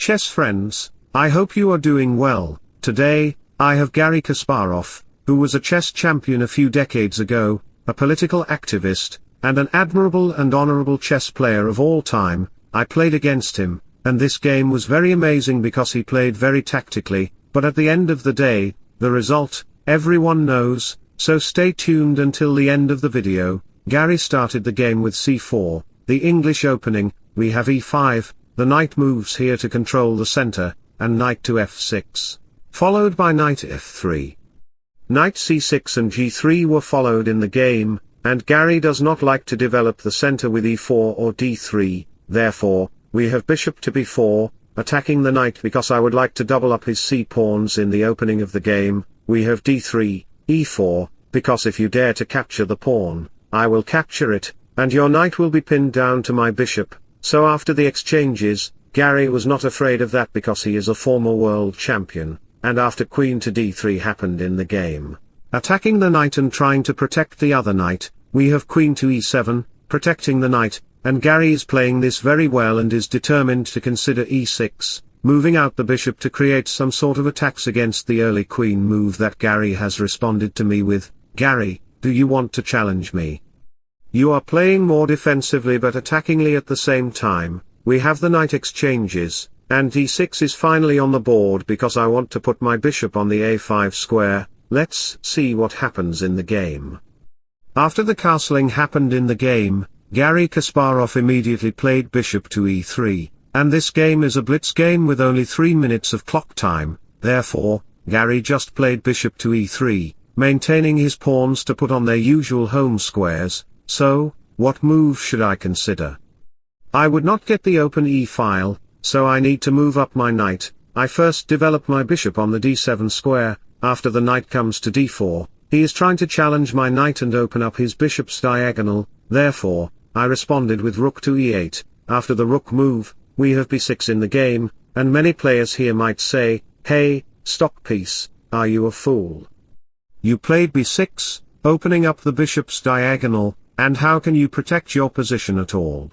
chess friends, I hope you are doing well. Today, I have Garry Kasparov, who was a chess champion a few decades ago, a political activist, and an admirable and honorable chess player of all time. I played against him, and this game was very amazing because he played very tactically, but at the end of the day, the result, everyone knows, so stay tuned until the end of the video. Garry started the game with c4, the English opening, we have e5, the knight moves here to control the center, and knight to f6, followed by knight f3. Knight c6 and g3 were followed in the game, and Garry does not like to develop the center with e4 or d3, therefore, we have bishop to b4, attacking the knight because I would like to double up his c-pawns in the opening of the game. We have d3, e4, because if you dare to capture the pawn, I will capture it, and your knight will be pinned down to my bishop. So after the exchanges, Garry was not afraid of that because he is a former world champion, and after queen to d3 happened in the game, attacking the knight and trying to protect the other knight, we have queen to e7, protecting the knight, and Garry is playing this very well and is determined to consider e6, moving out the bishop to create some sort of attacks against the early queen move that Garry has responded to me with. Garry, do you want to challenge me? You are playing more defensively but attackingly at the same time. We have the knight exchanges, and d6 is finally on the board because I want to put my bishop on the a5 square. Let's see what happens in the game. After the castling happened in the game, Garry Kasparov immediately played bishop to e3, and this game is a blitz game with only 3 minutes of clock time. Therefore, Garry just played bishop to e3, maintaining his pawns to put on their usual home squares. So, what move should I consider? I would not get the open e-file, so I need to move up my knight. I first develop my bishop on the d7 square. After the knight comes to d4, he is trying to challenge my knight and open up his bishop's diagonal. Therefore, I responded with rook to e8. After the rook move, we have b6 in the game, and many players here might say, hey, Stockfish, are you a fool? You played b6, opening up the bishop's diagonal, and how can you protect your position at all?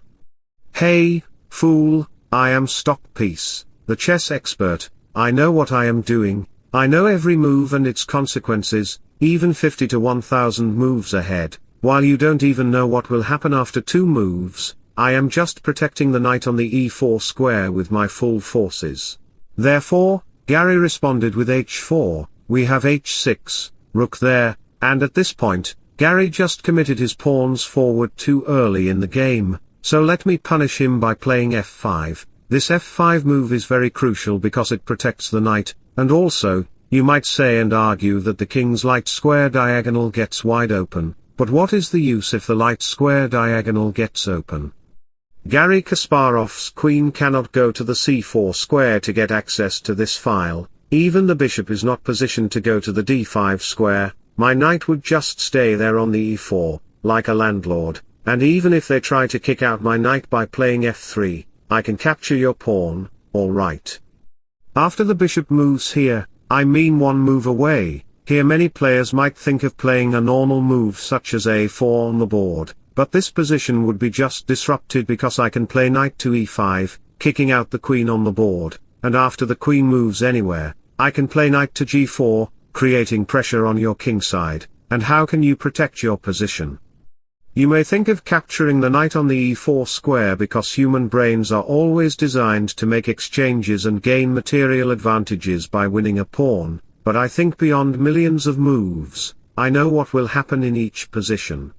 Hey, fool, I am Stockfish, the chess expert. I know what I am doing. I know every move and its consequences, even 50 to 1000 moves ahead, while you don't even know what will happen after 2 moves. I am just protecting the knight on the e4 square with my full forces. Therefore, Garry responded with h4, we have h6, rook there, and at this point, Garry just committed his pawns forward too early in the game, so let me punish him by playing f5. This f5 move is very crucial because it protects the knight, and also, you might say and argue that the king's light square diagonal gets wide open, but what is the use if the light square diagonal gets open? Garry Kasparov's queen cannot go to the c4 square to get access to this file, even the bishop is not positioned to go to the d5 square. My knight would just stay there on the e4, like a landlord, and even if they try to kick out my knight by playing f3, I can capture your pawn, alright. After the bishop moves here, I mean one move away, here many players might think of playing a normal move such as a4 on the board, but this position would be just disrupted because I can play knight to e5, kicking out the queen on the board, and after the queen moves anywhere, I can play knight to g4, creating pressure on your king side, and how can you protect your position? You may think of capturing the knight on the e4 square because human brains are always designed to make exchanges and gain material advantages by winning a pawn, but I think beyond millions of moves, I know what will happen in each position.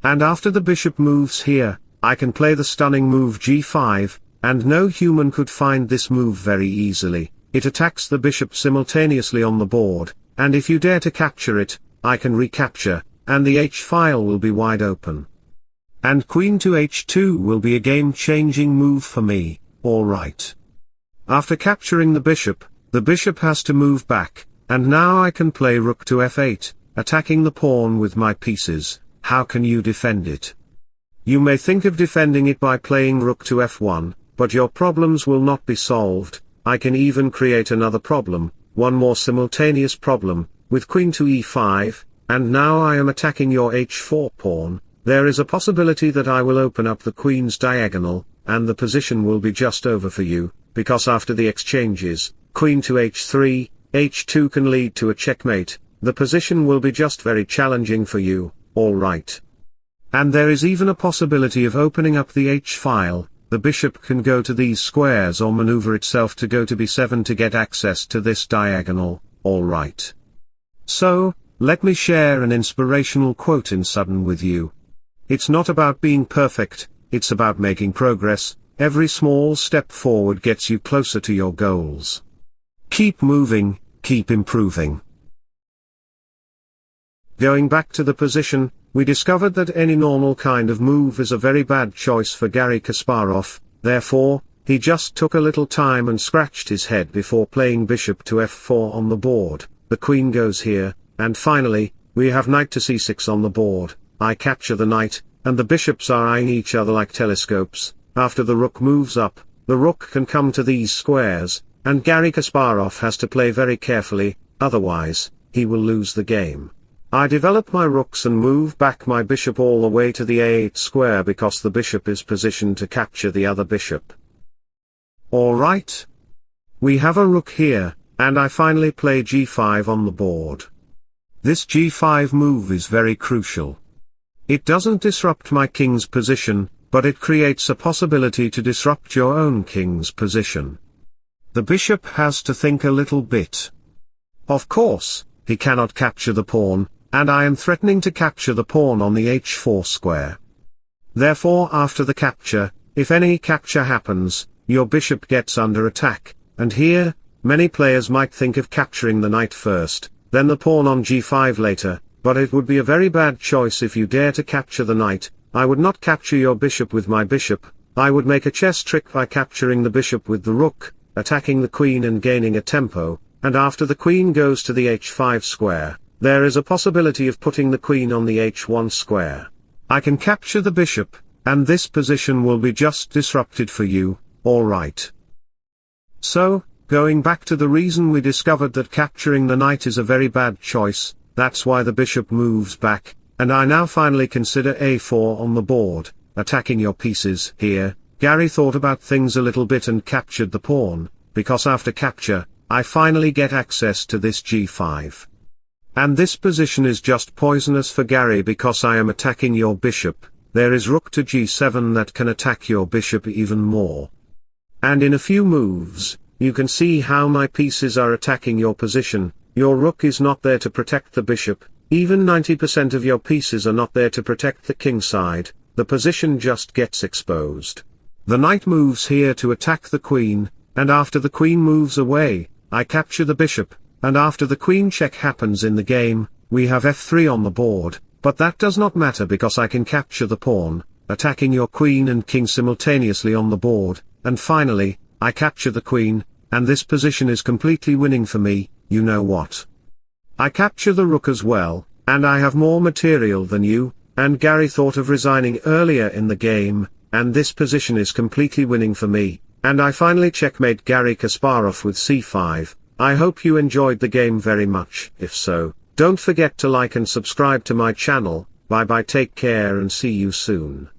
And after the bishop moves here, I can play the stunning move g5, and no human could find this move very easily. It attacks the bishop simultaneously on the board, and if you dare to capture it, I can recapture, and the h-file will be wide open. And queen to h2 will be a game-changing move for me, alright. After capturing the bishop has to move back, and now I can play rook to f8, attacking the pawn with my pieces. How can you defend it? You may think of defending it by playing rook to f1, but your problems will not be solved. I can even create another problem, one more simultaneous problem, with queen to e5, and now I am attacking your h4 pawn. There is a possibility that I will open up the queen's diagonal, and the position will be just over for you, because after the exchanges, queen to h3, h2 can lead to a checkmate. The position will be just very challenging for you, alright. And there is even a possibility of opening up the h-file. The bishop can go to these squares or maneuver itself to go to b7 to get access to this diagonal, alright. So, let me share an inspirational quote in sudden with you. It's not about being perfect, it's about making progress. Every small step forward gets you closer to your goals. Keep moving, keep improving. Going back to the position, we discovered that any normal kind of move is a very bad choice for Garry Kasparov. Therefore, he just took a little time and scratched his head before playing bishop to f4 on the board. The queen goes here, and finally, we have knight to c6 on the board. I capture the knight, and the bishops are eyeing each other like telescopes. After the rook moves up, the rook can come to these squares, and Garry Kasparov has to play very carefully, otherwise, he will lose the game. I develop my rooks and move back my bishop all the way to the a8 square because the bishop is positioned to capture the other bishop. Alright. We have a rook here, and I finally play g5 on the board. This g5 move is very crucial. It doesn't disrupt my king's position, but it creates a possibility to disrupt your own king's position. The bishop has to think a little bit. Of course, he cannot capture the pawn, and I am threatening to capture the pawn on the h4 square. Therefore, after the capture, if any capture happens, your bishop gets under attack, and here, many players might think of capturing the knight first, then the pawn on g5 later, but it would be a very bad choice if you dare to capture the knight. I would not capture your bishop with my bishop. I would make a chess trick by capturing the bishop with the rook, attacking the queen and gaining a tempo, and after the queen goes to the h5 square, there is a possibility of putting the queen on the h1 square. I can capture the bishop, and this position will be just disrupted for you, alright. So, going back to the reason we discovered that capturing the knight is a very bad choice, that's why the bishop moves back, and I now finally consider a4 on the board, attacking your pieces. Here, Garry thought about things a little bit and captured the pawn, because after capture, I finally get access to this g5. And this position is just poisonous for Garry because I am attacking your bishop. There is rook to g7 that can attack your bishop even more. And in a few moves, you can see how my pieces are attacking your position. Your rook is not there to protect the bishop, even 90% of your pieces are not there to protect the king side. The position just gets exposed. The knight moves here to attack the queen, and after the queen moves away, I capture the bishop, and after the queen check happens in the game, we have f3 on the board, but that does not matter because I can capture the pawn, attacking your queen and king simultaneously on the board, and finally, I capture the queen, and this position is completely winning for me. You know what? I capture the rook as well, and I have more material than you, and Garry thought of resigning earlier in the game, and this position is completely winning for me, and I finally checkmate Garry Kasparov with c5. I hope you enjoyed the game very much. If so, don't forget to like and subscribe to my channel. Bye bye, take care and see you soon.